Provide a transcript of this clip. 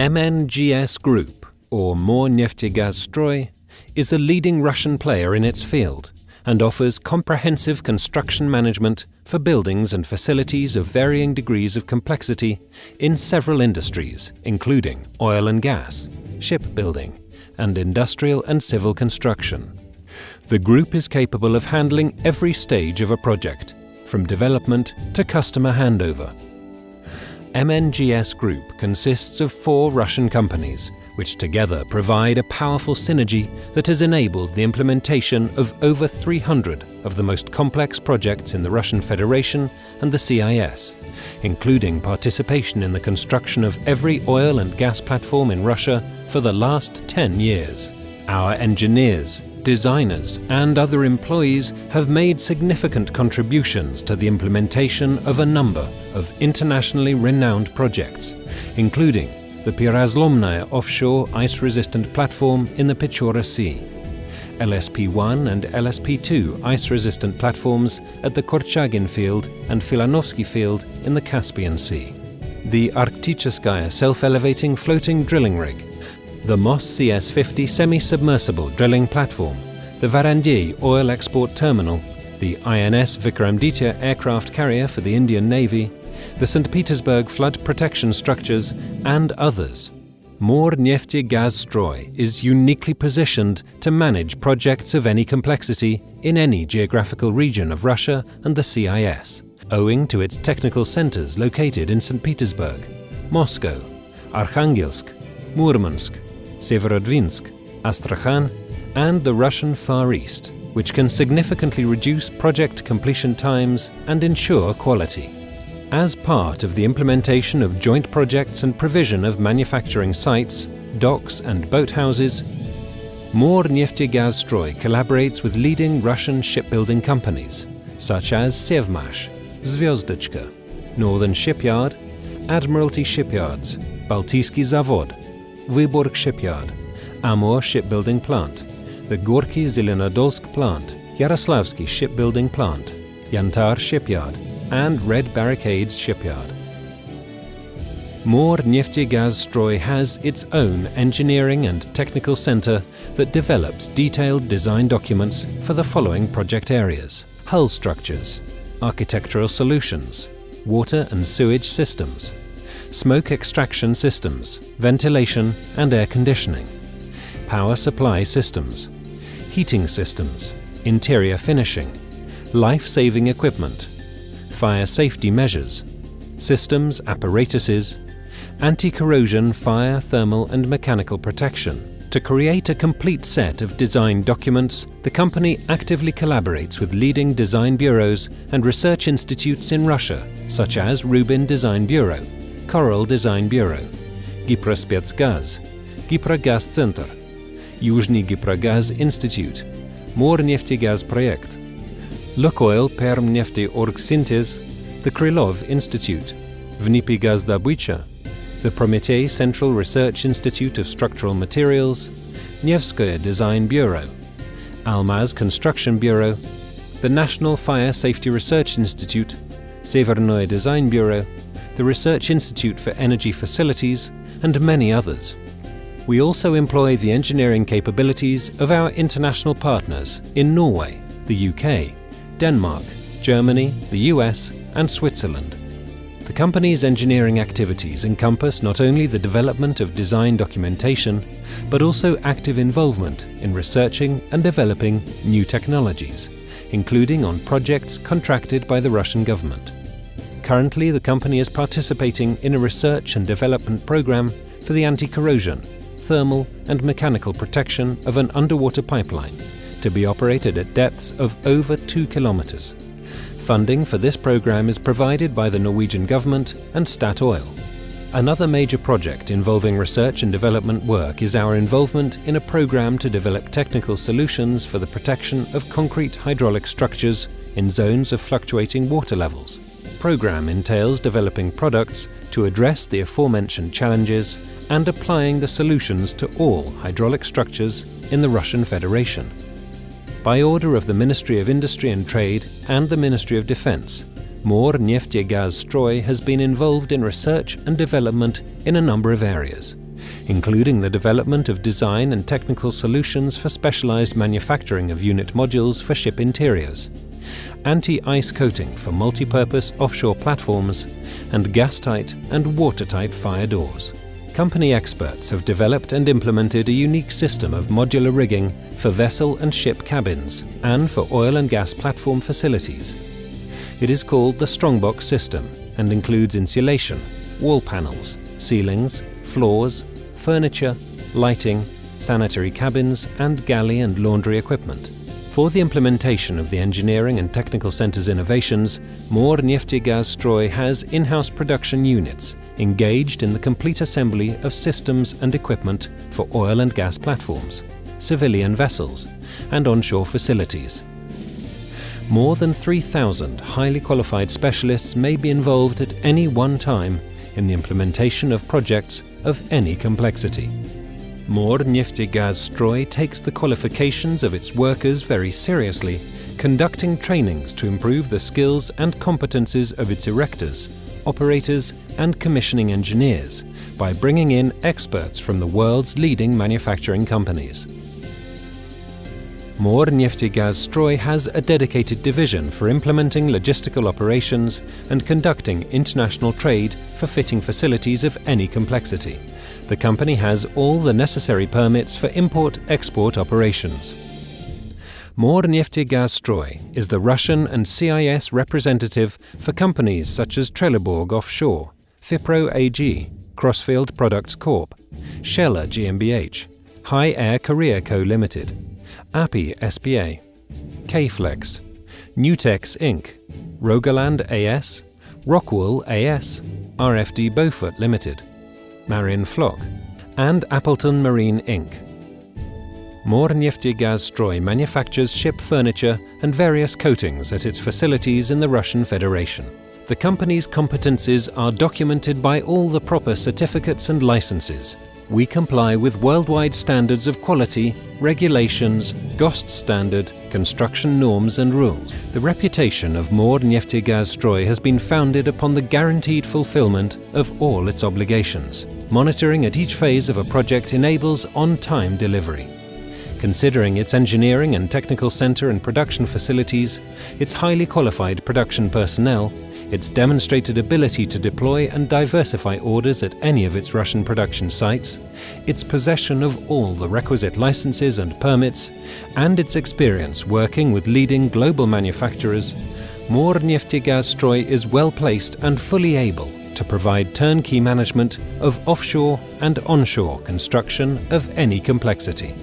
MNGS Group, or Morneftegazstroy, is a leading Russian player in its field and offers comprehensive construction management for buildings and facilities of varying degrees of complexity in several industries, including oil and gas, shipbuilding, and industrial and civil construction. The group is capable of handling every stage of a project, from development to customer handover. MNGS Group consists of 4 Russian companies, which together provide a powerful synergy that has enabled the implementation of over 300 of the most complex projects in the Russian Federation and the CIS, including participation in the construction of every oil and gas platform in Russia for the last 10 years. Our engineers, designers and other employees have made significant contributions to the implementation of a number of internationally renowned projects, including the Pirazlomnaya offshore ice-resistant platform in the Pechora Sea, LSP-1 and LSP-2 ice-resistant platforms at the Korchagin field and Filanovsky field in the Caspian Sea, the Arkticheskaya self-elevating floating drilling rig, the MOS CS-50 semi-submersible drilling platform, the Varangier oil export terminal, the INS Vikramditya aircraft carrier for the Indian Navy, the St. Petersburg flood protection structures, and others. Morneftegazstroy is uniquely positioned to manage projects of any complexity in any geographical region of Russia and the CIS, owing to its technical centers located in St. Petersburg, Moscow, Arkhangelsk, Murmansk, Severodvinsk, Astrakhan, and the Russian Far East, which can significantly reduce project completion times and ensure quality. As part of the implementation of joint projects and provision of manufacturing sites, docks and boathouses, Morneftegazstroy collaborates with leading Russian shipbuilding companies such as Sevmash, Zvyozdochka, Northern Shipyard, Admiralty Shipyards, Baltysky Zavod, Vyborg Shipyard, Amur Shipbuilding Plant, the Gorky Zelenodolsk Plant, Yaroslavsky Shipbuilding Plant, Yantar Shipyard, and Red Barricades Shipyard. Morneftegazstroy has its own engineering and technical center that develops detailed design documents for the following project areas: hull structures, architectural solutions, water and sewage systems, smoke extraction systems, ventilation and air conditioning, power supply systems, heating systems, interior finishing, life-saving equipment, fire safety measures, systems, apparatuses, anti-corrosion, fire, thermal and mechanical protection. To create a complete set of design documents, the company actively collaborates with leading design bureaus and research institutes in Russia, such as Rubin Design Bureau, Coral Design Bureau, Giprospetsgaz, Giprogaz Center, Yuzhny Giprogaz Institute, Morneftegaz Projekt, Lukoil Permnefteorgsynthez, the Krylov Institute, Vnipigazdabycha, the Prometey Central Research Institute of Structural Materials, Nevskoye Design Bureau, Almaz Construction Bureau, the National Fire Safety Research Institute, Severnoye Design Bureau, the Research Institute for Energy Facilities, and many others. We also employ the engineering capabilities of our international partners in Norway, the UK, Denmark, Germany, the US, and Switzerland. The company's engineering activities encompass not only the development of design documentation, but also active involvement in researching and developing new technologies, including on projects contracted by the Russian government. Currently, the company is participating in a research and development program for the anti-corrosion, thermal and mechanical protection of an underwater pipeline to be operated at depths of over 2 kilometers. Funding for this program is provided by the Norwegian government and Statoil. Another major project involving research and development work is our involvement in a program to develop technical solutions for the protection of concrete hydraulic structures in zones of fluctuating water levels. The program entails developing products to address the aforementioned challenges and applying the solutions to all hydraulic structures in the Russian Federation. By order of the Ministry of Industry and Trade and the Ministry of Defense, Morneftegazstroy has been involved in research and development in a number of areas, including the development of design and technical solutions for specialized manufacturing of unit modules for ship interiors, anti-ice coating for multi-purpose offshore platforms, and gas-tight and watertight fire doors. Company experts have developed and implemented a unique system of modular rigging for vessel and ship cabins and for oil and gas platform facilities. It is called the Strongbox system and includes insulation, wall panels, ceilings, floors, furniture, lighting, sanitary cabins, and galley and laundry equipment. For the implementation of the engineering and technical center's innovations, Morneftegazstroy has in-house production units engaged in the complete assembly of systems and equipment for oil and gas platforms, civilian vessels, and onshore facilities. More than 3,000 highly qualified specialists may be involved at any one time in the implementation of projects of any complexity. Morneftegazstroy takes the qualifications of its workers very seriously, conducting trainings to improve the skills and competences of its erectors, operators, and commissioning engineers by bringing in experts from the world's leading manufacturing companies. Morneftegazstroy has a dedicated division for implementing logistical operations and conducting international trade for fitting facilities of any complexity. The company has all the necessary permits for import-export operations. Morneftegazstroy is the Russian and CIS representative for companies such as Trelleborg Offshore, Fipro AG, Crossfield Products Corp., Scheller GmbH, High Air Korea Co. Limited, API SPA, K-Flex, Nutex Inc., Rogaland AS, Rockwool AS, RFD Beaufort Limited, Marion Flock, and Appleton Marine Inc. Morneftegazstroy manufactures ship furniture and various coatings at its facilities in the Russian Federation. The company's competencies are documented by all the proper certificates and licenses. We comply with worldwide standards of quality, regulations, GOST standard, construction norms and rules. The reputation of Morneftegazstroy has been founded upon the guaranteed fulfillment of all its obligations. Monitoring at each phase of a project enables on-time delivery. Considering its engineering and technical center and production facilities, its highly qualified production personnel, its demonstrated ability to deploy and diversify orders at any of its Russian production sites, its possession of all the requisite licenses and permits, and its experience working with leading global manufacturers, Morneftegazstroy is well placed and fully able to provide turnkey management of offshore and onshore construction of any complexity.